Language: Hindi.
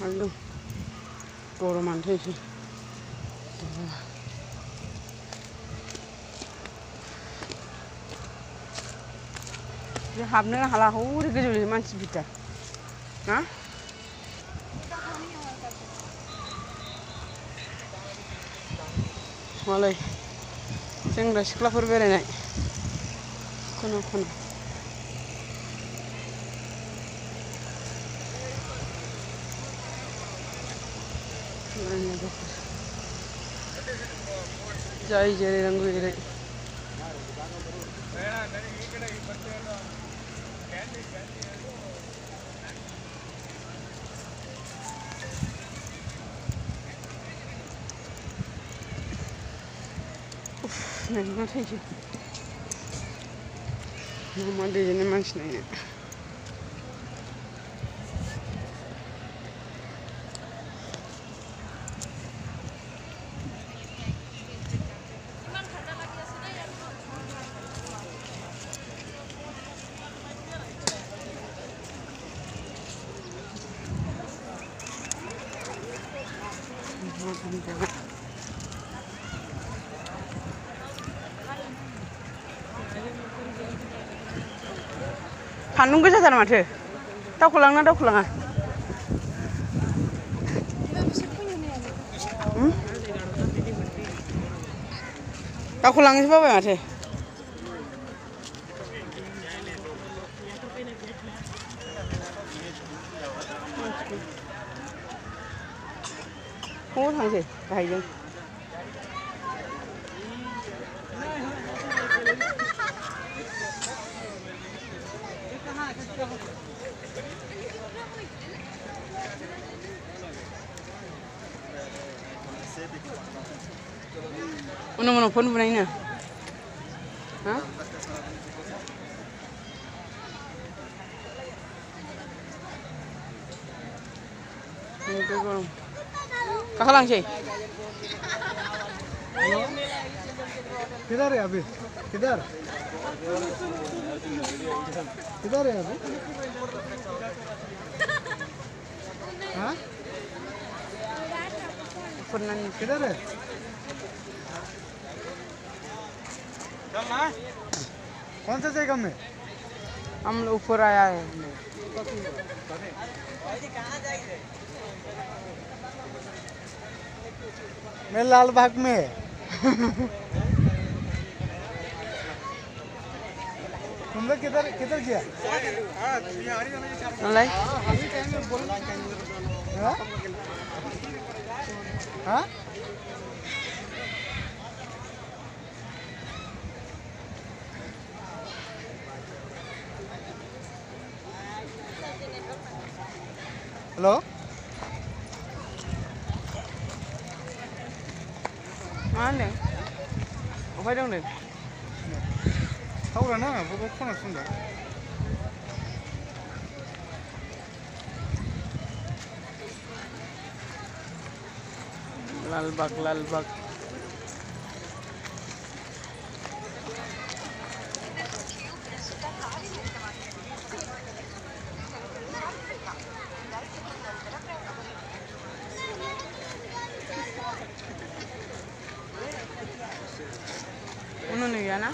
एकदम गरमानो थैसै बे हाबनो हाला हौरै गोजौनि मानसि बिथा ना मालाय सेंग्रा सिख्लाफोर बेरायनाय खना खना जाय जेरै नांगौ एरै नायना थैसै मा दैजोंनो मानसि नायनो सान्दुं गोसाथार माथो दावखोलांना दावखोलाङा दावखोलांनोसो बाबाय माथो बबाव थांसै गाहायजों उनाव फन बुनायनो हा गरम गाखोलांसै किधर है अभी किधर किधर है अभी हाँ किधर है कौन सा जगह में हम लोग ऊपर आया है मैं लाल बाग में तुम लोग किधर किधर गया हाँ हेलो मा होनदों अफाय दं नों टावारा नाङा बबाव खनासं दा लालबाग लालबाग उन्होंने गया ना